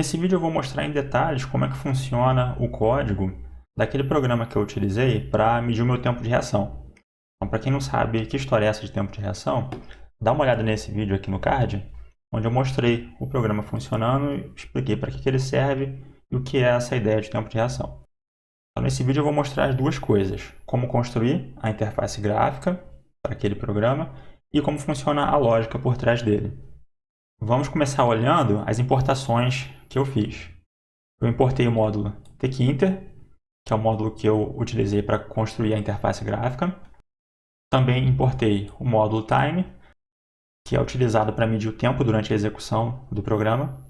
Nesse vídeo eu vou mostrar em detalhes como é que funciona o código daquele programa que eu utilizei para medir o meu tempo de reação. Então, para quem não sabe que história é essa de tempo de reação, dá uma olhada nesse vídeo aqui no card, onde eu mostrei o programa funcionando e expliquei para que ele serve e o que é essa ideia de tempo de reação. Então, nesse vídeo eu vou mostrar as duas coisas: como construir a interface gráfica para aquele programa e como funciona a lógica por trás dele. Vamos começar olhando as importações que eu fiz. Eu importei o módulo tkinter, que é o módulo que eu utilizei para construir a interface gráfica. Também importei o módulo time, que é utilizado para medir o tempo durante a execução do programa.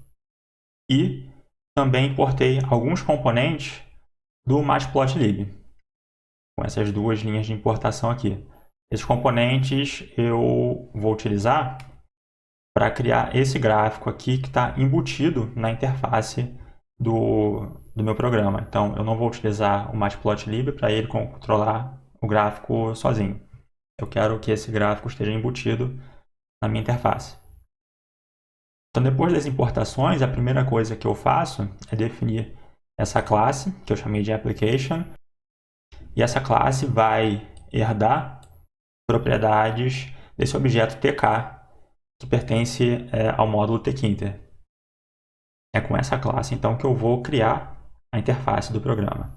E também importei alguns componentes do matplotlib, com essas duas linhas de importação aqui. Esses componentes eu vou utilizar para criar esse gráfico aqui que está embutido na interface do meu programa. Então, eu não vou utilizar o matplotlib para ele controlar o gráfico sozinho. Eu quero que esse gráfico esteja embutido na minha interface. Então, depois das importações, a primeira coisa que eu faço é definir essa classe, que eu chamei de application, e essa classe vai herdar propriedades desse objeto tk, que pertence ao módulo tkinter. É com essa classe, então, que eu vou criar a interface do programa.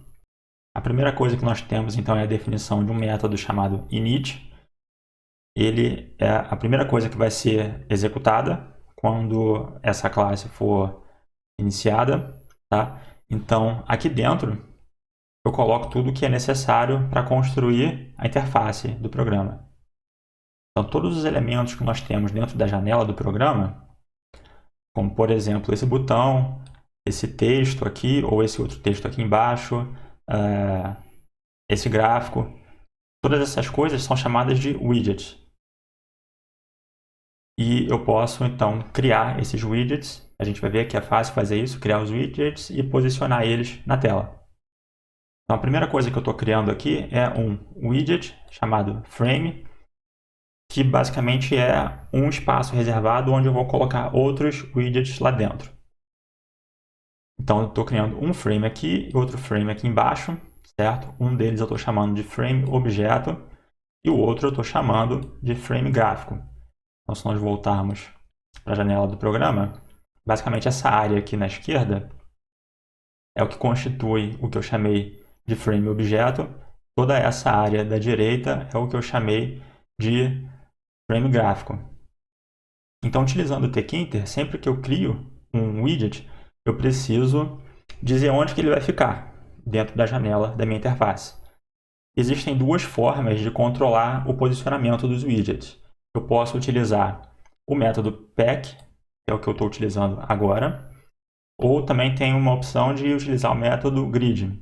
A primeira coisa que nós temos, então, é a definição de um método chamado init. Ele é a primeira coisa que vai ser executada quando essa classe for iniciada, tá? Então, aqui dentro, eu coloco tudo o que é necessário para construir a interface do programa. Então, todos os elementos que nós temos dentro da janela do programa, como, por exemplo, esse botão, esse texto aqui, ou esse outro texto aqui embaixo, esse gráfico, todas essas coisas são chamadas de widgets. E eu posso, então, criar esses widgets. A gente vai ver que é fácil fazer isso, criar os widgets e posicionar eles na tela. Então, a primeira coisa que eu estou criando aqui é um widget chamado frame, que basicamente é um espaço reservado onde eu vou colocar outros widgets lá dentro. Então, eu estou criando um frame aqui e outro frame aqui embaixo, certo? Um deles eu estou chamando de frame objeto e o outro eu estou chamando de frame gráfico. Então, se nós voltarmos para a janela do programa, basicamente essa área aqui na esquerda é o que constitui o que eu chamei de frame objeto. Toda essa área da direita é o que eu chamei de frame gráfico. Então, utilizando o tkinter, sempre que eu crio um widget, eu preciso dizer onde que ele vai ficar dentro da janela da minha interface. Existem duas formas de controlar o posicionamento dos widgets. Eu posso utilizar o método pack, que é o que eu estou utilizando agora, ou também tem uma opção de utilizar o método grid.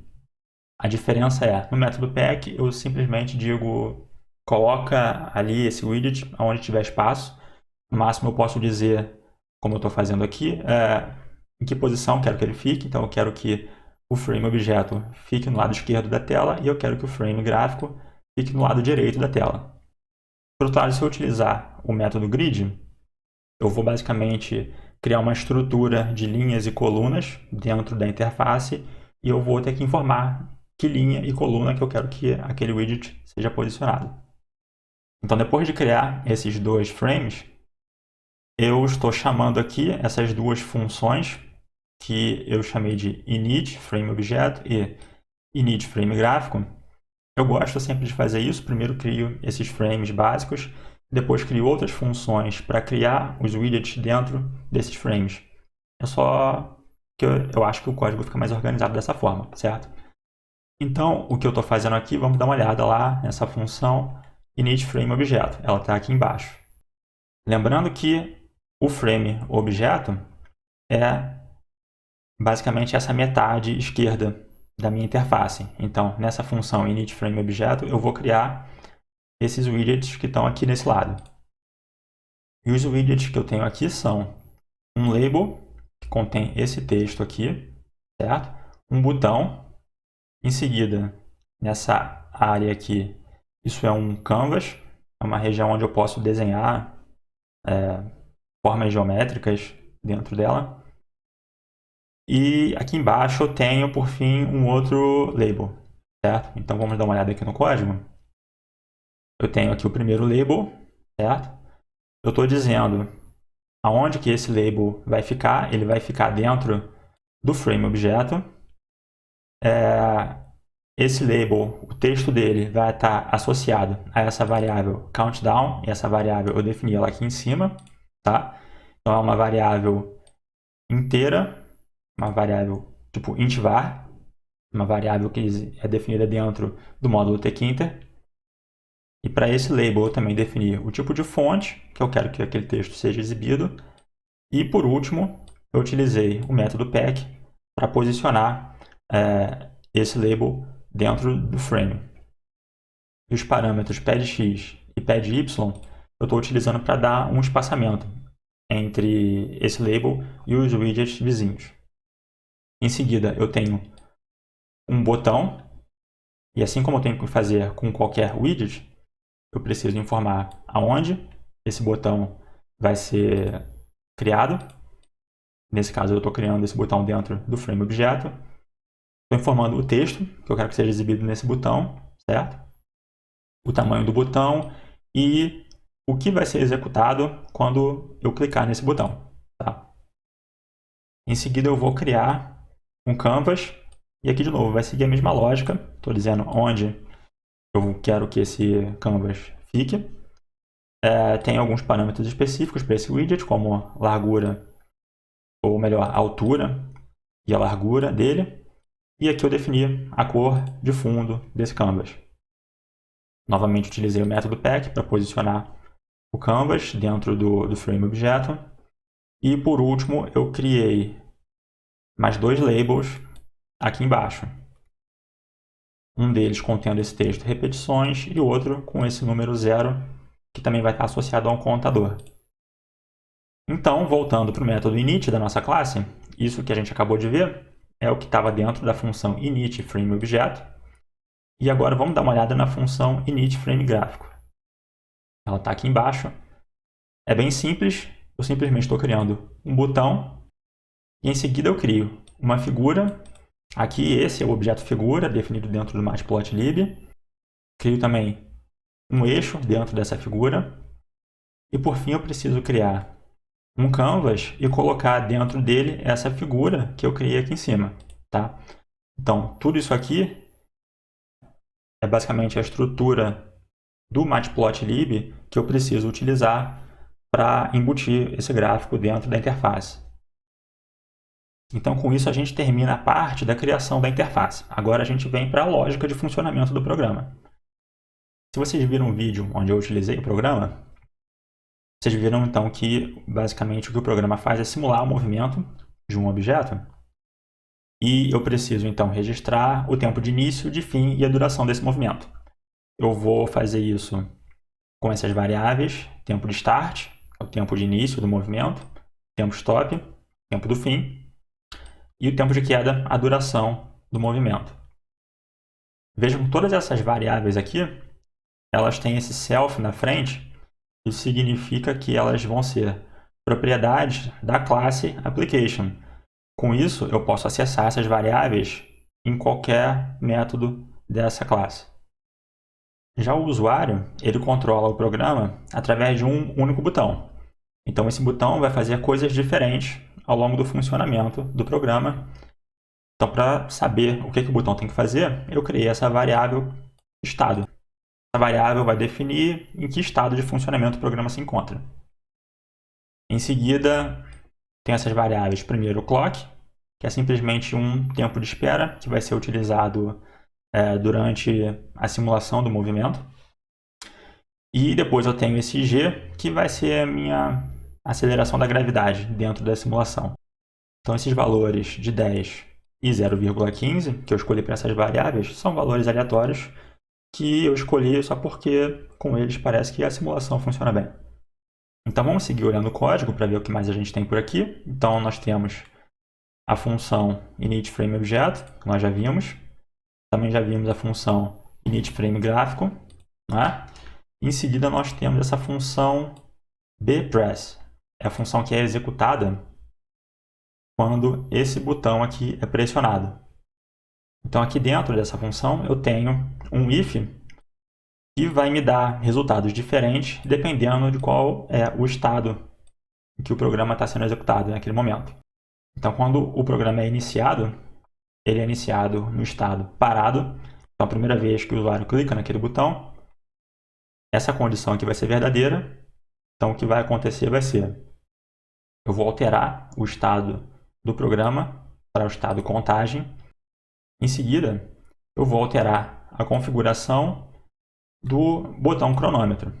A diferença é, no método pack, eu simplesmente digo, coloca ali esse widget onde tiver espaço. No máximo eu posso dizer, como eu estou fazendo aqui, em que posição quero que ele fique. Então eu quero que o frame objeto fique no lado esquerdo da tela e eu quero que o frame gráfico fique no lado direito da tela. Por outro lado, se eu utilizar o método grid, eu vou basicamente criar uma estrutura de linhas e colunas dentro da interface e eu vou ter que informar que linha e coluna que eu quero que aquele widget seja posicionado. Então, depois de criar esses dois frames, eu estou chamando aqui essas duas funções que eu chamei de init frame objeto e init frame gráfico. Eu gosto sempre de fazer isso. Primeiro crio esses frames básicos, depois crio outras funções para criar os widgets dentro desses frames. É só que eu acho que o código fica mais organizado dessa forma, certo? Então, o que eu estou fazendo aqui, vamos dar uma olhada lá nessa função init frame objeto. Ela está aqui embaixo. Lembrando que o frame objeto é basicamente essa metade esquerda da minha interface. Então, nessa função init frame objeto, eu vou criar esses widgets que estão aqui nesse lado. E os widgets que eu tenho aqui são um label, que contém esse texto aqui, certo? Um botão. Em seguida, nessa área aqui, isso é um canvas, é uma região onde eu posso desenhar formas geométricas dentro dela. E aqui embaixo eu tenho, por fim, um outro label, certo? Então vamos dar uma olhada aqui no código. Eu tenho aqui o primeiro label, certo? Eu estou dizendo aonde que esse label vai ficar. Ele vai ficar dentro do frame objeto. Esse label, o texto dele vai estar associado a essa variável countdown, e essa variável eu defini ela aqui em cima, tá? Então é uma variável inteira, uma variável tipo int var, uma variável que é definida dentro do módulo tkinter. E para esse label eu também defini o tipo de fonte, que eu quero que aquele texto seja exibido. E por último, eu utilizei o método pack para posicionar esse label dentro do frame. E os parâmetros padX e padY eu estou utilizando para dar um espaçamento entre esse label e os widgets vizinhos. Em seguida, eu tenho um botão, e assim como eu tenho que fazer com qualquer widget, eu preciso informar aonde esse botão vai ser criado. Nesse caso, eu estou criando esse botão dentro do frame objeto. Estou informando o texto que eu quero que seja exibido nesse botão, certo? O tamanho do botão e o que vai ser executado quando eu clicar nesse botão, tá? Em seguida, eu vou criar um canvas. E aqui, de novo, vai seguir a mesma lógica. Estou dizendo onde eu quero que esse canvas fique. Tem alguns parâmetros específicos para esse widget, como largura, ou melhor, a altura e a largura dele. E aqui eu defini a cor de fundo desse canvas. Novamente utilizei o método pack para posicionar o canvas dentro do frame objeto. E por último, eu criei mais dois labels aqui embaixo. Um deles contendo esse texto repetições e o outro com esse número 0, que também vai estar associado a um contador. Então, voltando para o método init da nossa classe, isso que a gente acabou de ver é o que estava dentro da função init frame objeto. E agora vamos dar uma olhada na função init frame gráfico. Ela está aqui embaixo. É bem simples. Eu simplesmente estou criando um botão e em seguida eu crio uma figura. Aqui esse é o objeto figura definido dentro do matplotlib. Crio também um eixo dentro dessa figura. E por fim eu preciso criar um canvas e colocar dentro dele essa figura que eu criei aqui em cima, tá? Então, tudo isso aqui é basicamente a estrutura do matplotlib que eu preciso utilizar para embutir esse gráfico dentro da interface. Então, com isso, a gente termina a parte da criação da interface. Agora a gente vem para a lógica de funcionamento do programa. Se vocês viram um vídeo onde eu utilizei o programa, vocês viram então que basicamente o que o programa faz é simular o movimento de um objeto. E eu preciso então registrar o tempo de início, de fim e a duração desse movimento. Eu vou fazer isso com essas variáveis: tempo de start, o tempo de início do movimento, tempo stop, tempo do fim, e o tempo de queda, a duração do movimento. Vejam que todas essas variáveis aqui, elas têm esse self na frente. Isso significa que elas vão ser propriedades da classe application. Com isso, eu posso acessar essas variáveis em qualquer método dessa classe. Já o usuário, ele controla o programa através de um único botão. Então, esse botão vai fazer coisas diferentes ao longo do funcionamento do programa. Então, para saber o que o botão tem que fazer, eu criei essa variável estado. Essa variável vai definir em que estado de funcionamento o programa se encontra. Em seguida, tem essas variáveis. Primeiro, o clock, que é simplesmente um tempo de espera que vai ser utilizado durante a simulação do movimento. E depois eu tenho esse g, que vai ser a minha aceleração da gravidade dentro da simulação. Então, esses valores de 10 e 0,15 que eu escolhi para essas variáveis são valores aleatórios que eu escolhi só porque com eles parece que a simulação funciona bem. Então, vamos seguir olhando o código para ver o que mais a gente tem por aqui. Então, nós temos a função initFrameObjeto, que nós já vimos. Também já vimos a função initFrameGráfico, né? Em seguida, nós temos essa função bpress. É a função que é executada quando esse botão aqui é pressionado. Então, aqui dentro dessa função, eu tenho um if que vai me dar resultados diferentes dependendo de qual é o estado em que o programa está sendo executado naquele momento. Então, quando o programa é iniciado, ele é iniciado no estado parado. Então, a primeira vez que o usuário clica naquele botão, essa condição aqui vai ser verdadeira. Então, o que vai acontecer vai ser, eu vou alterar o estado do programa para o estado contagem. Em seguida, eu vou alterar a configuração do botão cronômetro.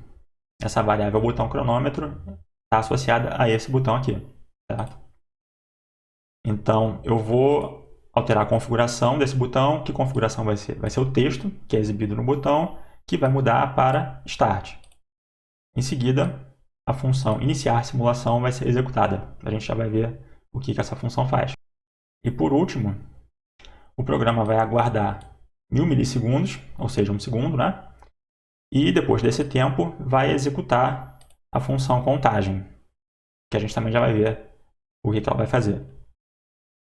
Essa variável botão cronômetro está associada a esse botão aqui, certo? Então, eu vou alterar a configuração desse botão. Que configuração vai ser? Vai ser o texto que é exibido no botão, que vai mudar para Start. Em seguida, a função iniciar simulação vai ser executada. A gente já vai ver o que essa função faz. E por último, o programa vai aguardar 1000 milissegundos, ou seja, 1 segundo, né? E depois desse tempo, vai executar a função contagem, que a gente também já vai ver o que ela vai fazer.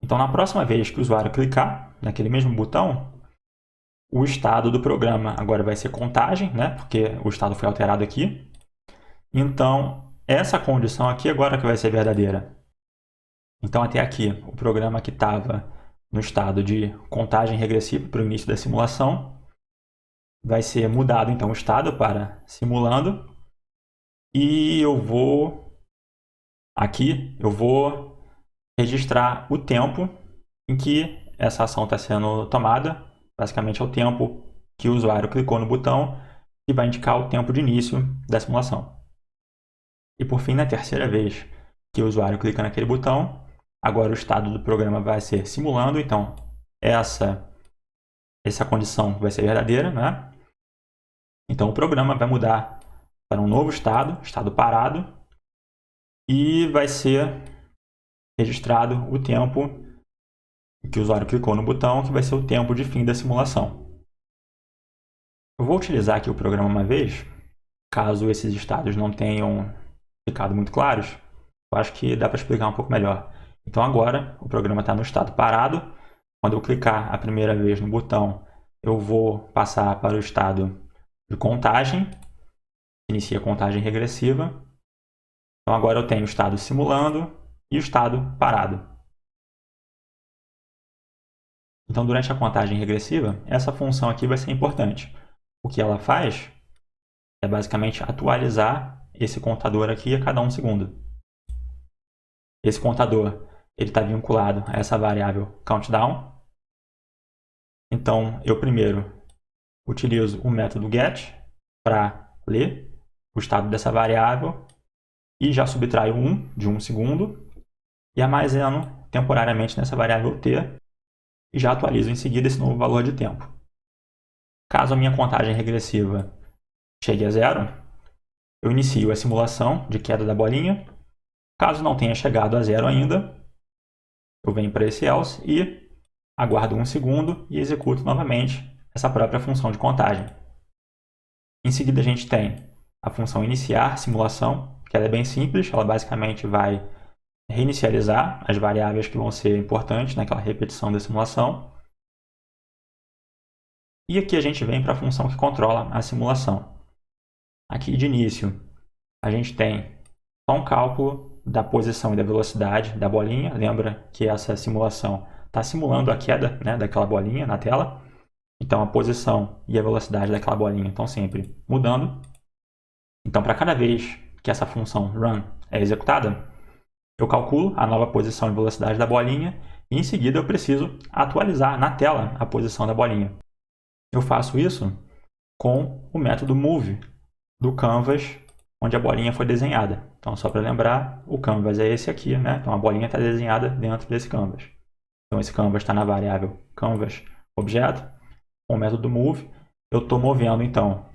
Então, na próxima vez que o usuário clicar naquele mesmo botão, o estado do programa agora vai ser contagem, né? Porque o estado foi alterado aqui. Então, essa condição aqui agora que vai ser verdadeira. Então, até aqui, o programa que estava no estado de contagem regressiva para o início da simulação vai ser mudado, então, o estado para simulando. E aqui, eu vou registrar o tempo em que essa ação está sendo tomada. Basicamente, é o tempo que o usuário clicou no botão, que vai indicar o tempo de início da simulação. E por fim, na terceira vez que o usuário clica naquele botão, agora o estado do programa vai ser simulando. Então, essa condição vai ser verdadeira, né? Então, o programa vai mudar para um novo estado parado, e vai ser registrado o tempo que o usuário clicou no botão, que vai ser o tempo de fim da simulação. Eu vou utilizar aqui o programa uma vez, caso esses estados não tenham ficado muito claros. Eu acho que dá para explicar um pouco melhor. Então agora o programa está no estado parado. Quando eu clicar a primeira vez no botão, eu vou passar para o estado de contagem. Inicia a contagem regressiva. Então agora eu tenho o estado simulando e o estado parado. Então, durante a contagem regressiva, essa função aqui vai ser importante. O que ela faz é basicamente atualizar esse contador aqui a cada 1 segundo. Esse contador está vinculado a essa variável countdown. Então, eu primeiro utilizo o método get para ler o estado dessa variável e já subtraio 1 de 1 segundo e armazeno temporariamente nessa variável t e já atualizo em seguida esse novo valor de tempo. Caso a minha contagem regressiva chegue a 0, eu inicio a simulação de queda da bolinha. Caso não tenha chegado a 0 ainda, eu venho para esse else e aguardo 1 segundo e executo novamente essa própria função de contagem. Em seguida, a gente tem a função iniciar simulação, que ela é bem simples. Ela basicamente vai reinicializar as variáveis que vão ser importantes naquela repetição da simulação. E aqui a gente vem para a função que controla a simulação. Aqui de início, a gente tem só um cálculo da posição e da velocidade da bolinha. Lembra que essa simulação está simulando a queda, né, daquela bolinha na tela. Então, a posição e a velocidade daquela bolinha estão sempre mudando. Então, para cada vez que essa função run é executada, eu calculo a nova posição e velocidade da bolinha e, em seguida, eu preciso atualizar na tela a posição da bolinha. Eu faço isso com o método move do canvas onde a bolinha foi desenhada. Então, só para lembrar, o canvas é esse aqui, né? Então, a bolinha está desenhada dentro desse canvas. Então, esse canvas está na variável canvas objeto. Com o método move, eu estou movendo, então,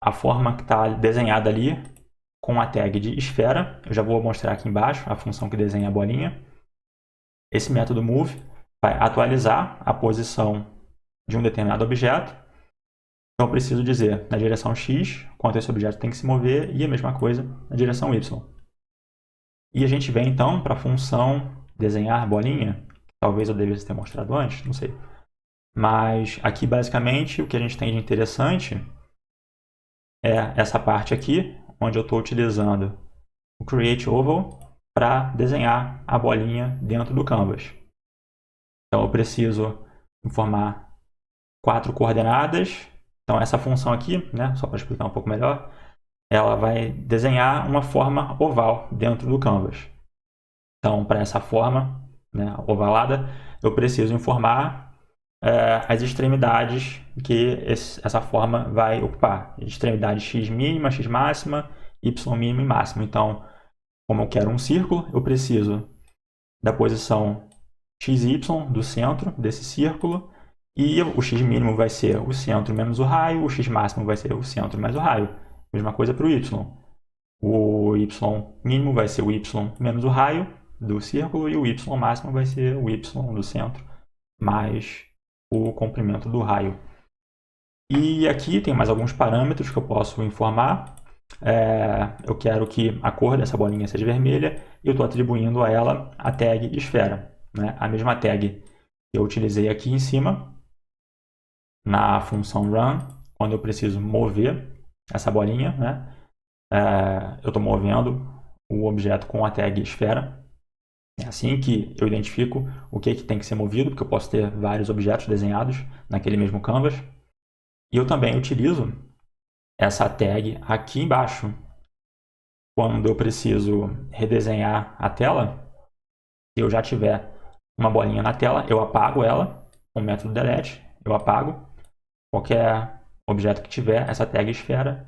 a forma que está desenhada ali com a tag de esfera. Eu já vou mostrar aqui embaixo a função que desenha a bolinha. Esse método move vai atualizar a posição de um determinado objeto. Então, eu preciso dizer na direção X quanto esse objeto tem que se mover e a mesma coisa na direção Y. E a gente vem, então, para a função desenhar bolinha. Talvez eu devesse ter mostrado antes, não sei. Mas aqui, basicamente, o que a gente tem de interessante é essa parte aqui, onde eu estou utilizando o Create Oval para desenhar a bolinha dentro do Canvas. Então, eu preciso informar 4 coordenadas. Então, essa função aqui, né, só para explicar um pouco melhor, ela vai desenhar uma forma oval dentro do Canvas. Então, para essa forma, né, ovalada, eu preciso informar as extremidades que essa forma vai ocupar. Extremidade x mínima, x máxima, y mínimo e máximo. Então, como eu quero um círculo, eu preciso da posição xy do centro desse círculo, e o x mínimo vai ser o centro menos o raio, o x máximo vai ser o centro mais o raio. Mesma coisa para o y. O y mínimo vai ser o y menos o raio do círculo, e o y máximo vai ser o y do centro mais o comprimento do raio. E aqui tem mais alguns parâmetros que eu posso informar. Eu quero que a cor dessa bolinha seja vermelha e eu estou atribuindo a ela a tag esfera, né? A mesma tag que eu utilizei aqui em cima na função run, quando eu preciso mover essa bolinha, né? Eu estou movendo o objeto com a tag esfera. É assim que eu identifico o que tem que ser movido, porque eu posso ter vários objetos desenhados naquele mesmo canvas. E eu também utilizo essa tag aqui embaixo. Quando eu preciso redesenhar a tela, se eu já tiver uma bolinha na tela, eu apago ela com o método delete, eu apago qualquer objeto que tiver essa tag esfera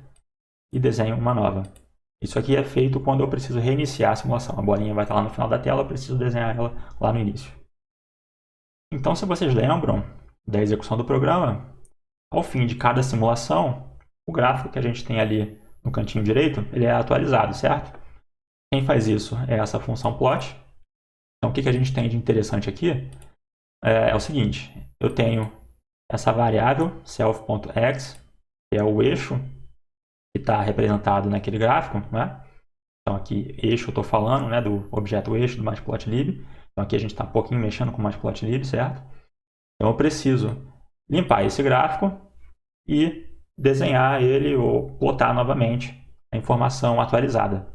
e desenho uma nova. Isso aqui é feito quando eu preciso reiniciar a simulação. A bolinha vai estar lá no final da tela, eu preciso desenhar ela lá no início. Então, se vocês lembram da execução do programa, ao fim de cada simulação, o gráfico que a gente tem ali no cantinho direito, ele é atualizado, certo? Quem faz isso é essa função plot. Então, o que a gente tem de interessante aqui é o seguinte: eu tenho essa variável self.x, que é o eixo que está representado naquele gráfico, né? Então, aqui, eixo, eu estou falando, né, do objeto eixo do matplotlib. Então, aqui a gente está um pouquinho mexendo com o matplotlib, certo? Então, eu preciso limpar esse gráfico e desenhar ele ou plotar novamente a informação atualizada.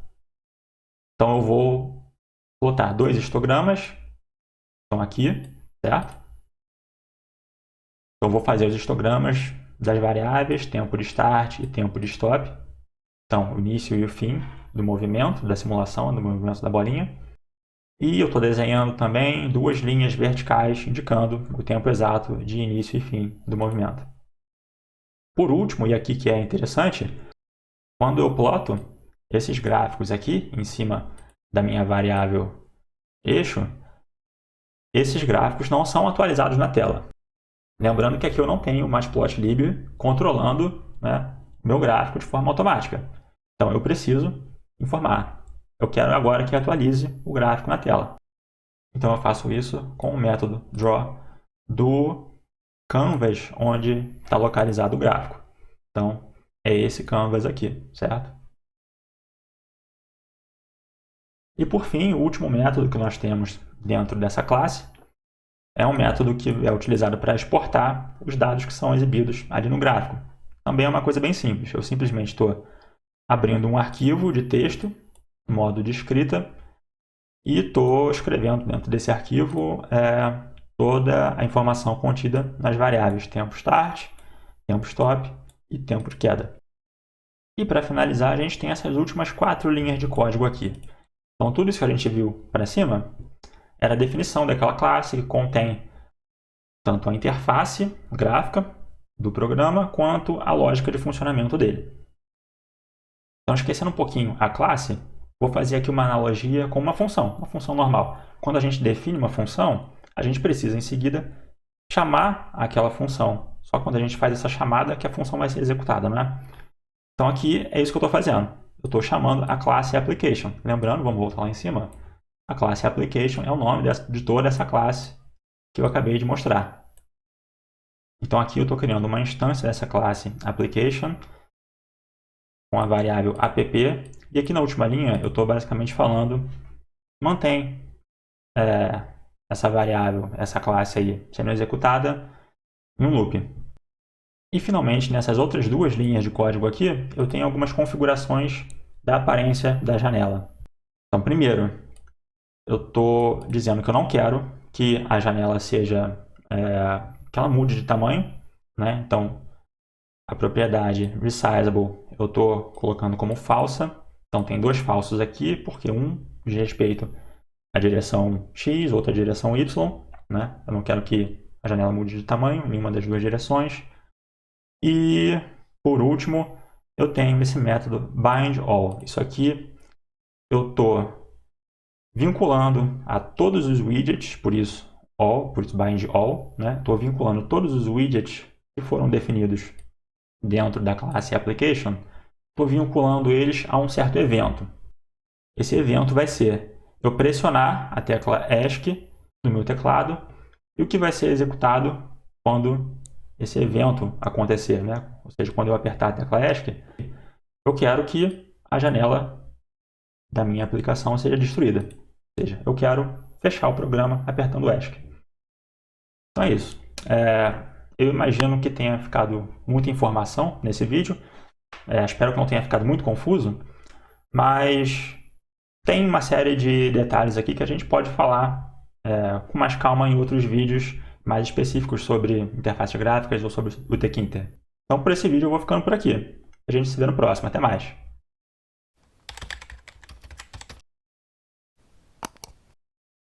Então, eu vou plotar 2 histogramas. Estão aqui, certo? Então, eu vou fazer os histogramas das variáveis tempo de start e tempo de stop. Então, o início e o fim do movimento, da simulação, do movimento da bolinha. E eu estou desenhando também 2 linhas verticais indicando o tempo exato de início e fim do movimento. Por último, e aqui que é interessante, quando eu ploto esses gráficos aqui em cima da minha variável eixo, esses gráficos não são atualizados na tela. Lembrando que aqui eu não tenho o matplotlib controlando, né, o meu gráfico de forma automática. Então eu preciso informar. Eu quero agora que atualize o gráfico na tela. Então eu faço isso com o método draw do canvas onde está localizado o gráfico. Então é esse canvas aqui, certo? E por fim, o último método que nós temos dentro dessa classe é um método que é utilizado para exportar os dados que são exibidos ali no gráfico. Também é uma coisa bem simples. Eu simplesmente estou abrindo um arquivo de texto, modo de escrita, e estou escrevendo dentro desse arquivo toda a informação contida nas variáveis tempo start, tempo stop e tempo de queda. E para finalizar, a gente tem essas últimas 4 linhas de código aqui. Então, tudo isso que a gente viu para cima era a definição daquela classe que contém tanto a interface gráfica do programa quanto a lógica de funcionamento dele. Então, esquecendo um pouquinho a classe, vou fazer aqui uma analogia com uma função normal. Quando a gente define uma função, a gente precisa em seguida chamar aquela função. Só quando a gente faz essa chamada que a função vai ser executada, né? Então aqui é isso que eu estou fazendo. Eu estou chamando a classe application. Lembrando, vamos voltar lá em cima, a classe application é o nome de toda essa classe que eu acabei de mostrar. Então aqui eu estou criando uma instância dessa classe application com a variável app, e aqui na última linha eu estou basicamente falando mantém essa variável, essa classe aí sendo executada em um loop. E finalmente, nessas outras duas linhas de código aqui, eu tenho algumas configurações da aparência da janela. Então, primeiro, eu estou dizendo que eu não quero que a janela seja, que ela mude de tamanho, né? Então, a propriedade resizable eu estou colocando como falsa. Então, tem dois falsos aqui, porque um diz respeito à direção X, outra à direção Y, né? Eu não quero que a janela mude de tamanho em nenhuma das duas direções. E, por último, eu tenho esse método bindAll. Isso aqui eu estou vinculando a todos os widgets, por isso bindAll, né? Estou vinculando todos os widgets que foram definidos dentro da classe application, estou vinculando eles a um certo evento. Esse evento vai ser eu pressionar a tecla ESC no meu teclado e o que vai ser executado quando esse evento acontecer, né? Ou seja, quando eu apertar a tecla ESC, eu quero que a janela da minha aplicação seja destruída. Ou seja, eu quero fechar o programa apertando ESC. Então é isso. Eu imagino que tenha ficado muita informação nesse vídeo. Espero que não tenha ficado muito confuso, mas tem uma série de detalhes aqui que a gente pode falar com mais calma em outros vídeos mais específicos sobre interfaces gráficas ou sobre o Tkinter. Então, por esse vídeo eu vou ficando por aqui. A gente se vê no próximo. Até mais!